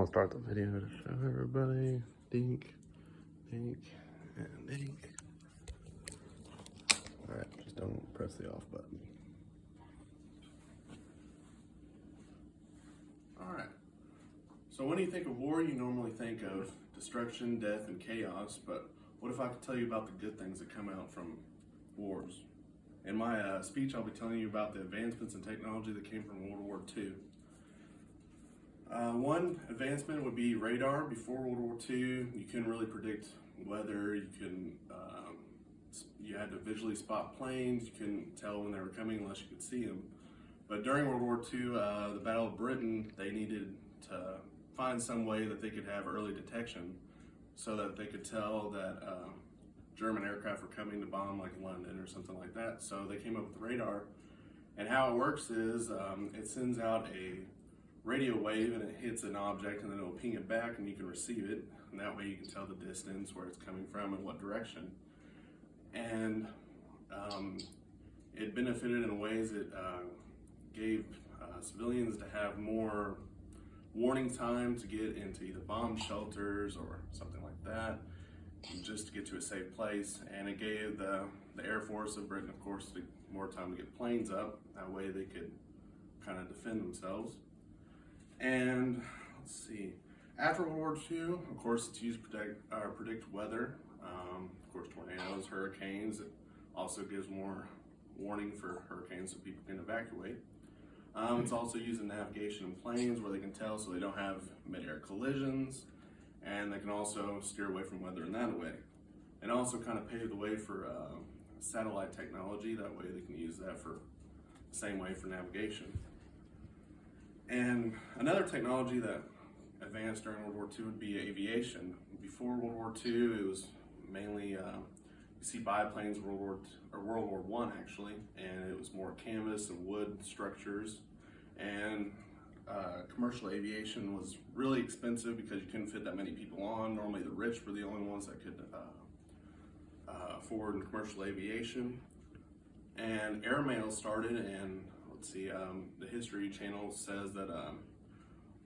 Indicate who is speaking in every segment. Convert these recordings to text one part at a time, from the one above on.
Speaker 1: I'll start the video to show everybody. Dink, dink, and dink. Alright, just don't press the off button. Alright, so when you think of war, you normally think of destruction, death, and chaos, but what if I could tell you about the good things that come out from wars? In my speech, I'll be telling you about the advancements in technology that came from World War II. One advancement would be radar. Before World War II, you couldn't really predict weather. You had to visually spot planes. You couldn't tell when they were coming unless you could see them. But during World War II, the Battle of Britain, they needed to find some way that they could have early detection so that they could tell that German aircraft were coming to bomb like London or something like that. So they came up with radar. And how it works is it sends out a radio wave and it hits an object and then it'll ping it back and you can receive it. And that way you can tell the distance, where it's coming from and what direction. And it benefited in ways that gave civilians to have more warning time to get into either bomb shelters or something like that, just to get to a safe place. And it gave the Air Force of Britain, of course, more time to get planes up. That way they could kind of defend themselves. And let's see, after World War II, of course, it's used to predict weather. Of course, tornadoes, hurricanes. It also gives more warning for hurricanes so people can evacuate. It's also used in navigation in planes where they can tell so they don't have mid-air collisions, and they can also steer away from weather in that way. And also kind of pave the way for satellite technology. That way they can use that for the same way for navigation. And another technology that advanced during World War II would be aviation. Before World War II, it was mainly you see biplanes. World War I actually, and it was more canvas and wood structures. And commercial aviation was really expensive because you couldn't fit that many people on. Normally, the rich were the only ones that could afford commercial aviation. And airmail started, and let's see, the History Channel says that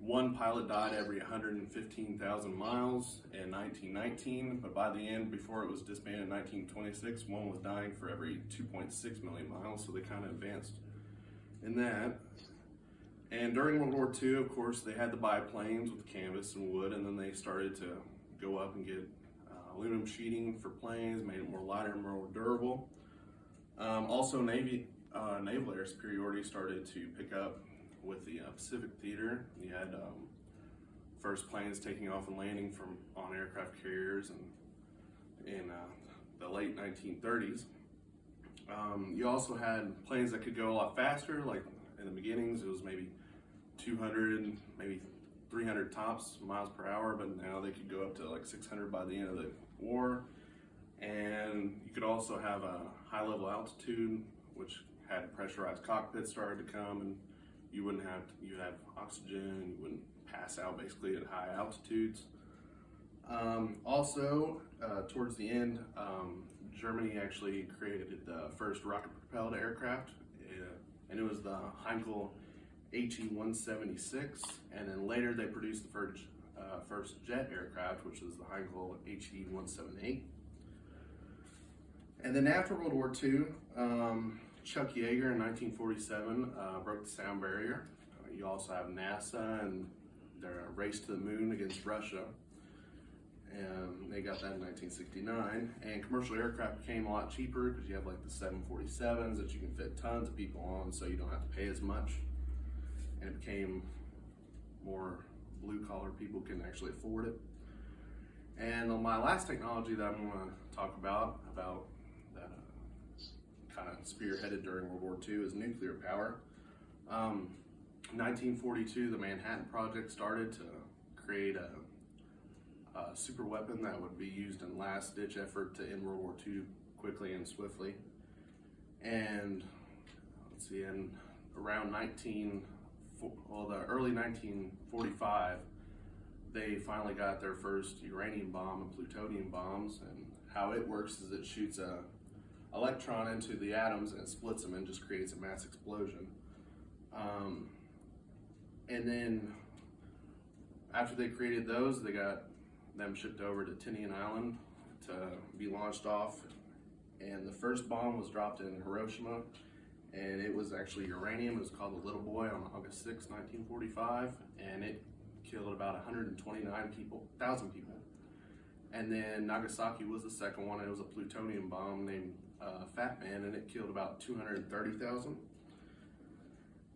Speaker 1: one pilot died every 115,000 miles in 1919, but by the end, before it was disbanded in 1926, one was dying for every 2.6 million miles, so they kind of advanced in that. And during World War II, of course, they had the biplanes with canvas and wood, and then they started to go up and get aluminum sheeting for planes, made it more lighter and more durable. Also, naval air superiority started to pick up with the Pacific Theater. You had first planes taking off and landing on aircraft carriers in the late 1930s. You also had planes that could go a lot faster. Like in the beginnings, it was maybe 200, maybe 300 tops miles per hour, but now they could go up to like 600 by the end of the war. And you could also have a high level altitude, which had pressurized cockpits started to come, and you'd have oxygen, you wouldn't pass out basically at high altitudes. Also, towards the end, Germany actually created the first rocket-propelled aircraft, and it was the Heinkel HE-176, and then later they produced the first jet aircraft, which was the Heinkel HE-178. And then after World War II, Chuck Yeager in 1947 broke the sound barrier. You also have NASA and their race to the moon against Russia. And they got that in 1969. And commercial aircraft became a lot cheaper because you have like the 747s that you can fit tons of people on, so you don't have to pay as much. And it became more blue collar people can actually afford it. And my last technology that I'm going to talk about that kind of spearheaded during World War II is nuclear power. In 1942, the Manhattan Project started to create a super weapon that would be used in last-ditch effort to end World War II quickly and swiftly. And let's see, in around the early 1945, they finally got their first uranium bomb and plutonium bombs. And how it works is it shoots a electron into the atoms and it splits them and just creates a mass explosion. And then after they created those, they got them shipped over to Tinian Island to be launched off. And the first bomb was dropped in Hiroshima, and it was actually uranium. It was called the Little Boy on August 6, 1945, and it killed about 129,000 people. And then Nagasaki was the second one. It was a plutonium bomb named Fat Man, and it killed about 230,000.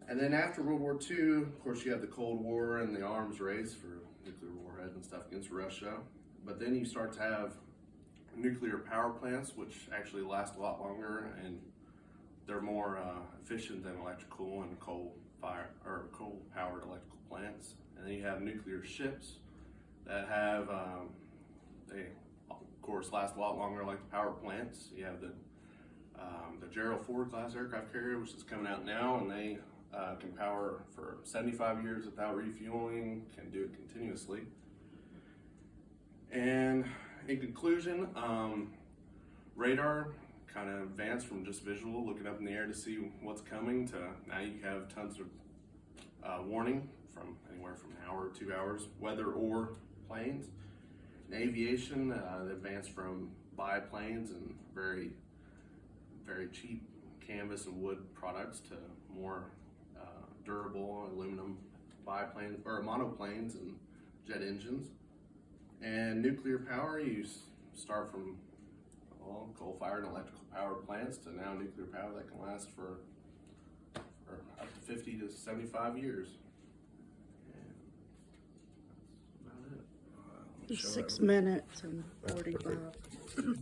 Speaker 1: And then after World War II, of course, you have the Cold War and the arms race for nuclear warheads and stuff against Russia. But then you start to have nuclear power plants, which actually last a lot longer, and they're more efficient than electrical and coal-powered electrical plants. And then you have nuclear ships that have, they of course last a lot longer, like the power plants. You have the Gerald Ford class aircraft carrier, which is coming out now, and they can power for 75 years without refueling, can do it continuously. And in conclusion, radar kind of advanced from just visual, looking up in the air to see what's coming, to now you have tons of warning from anywhere from an hour to 2 hours, weather or planes. In aviation, they advanced from biplanes and very, very cheap canvas and wood products to more durable aluminum biplanes or monoplanes and jet engines. And nuclear power, you start from coal-fired and electrical power plants to now nuclear power that can last for up to 50 to 75 years. And that's about it.
Speaker 2: 6 minutes and 45.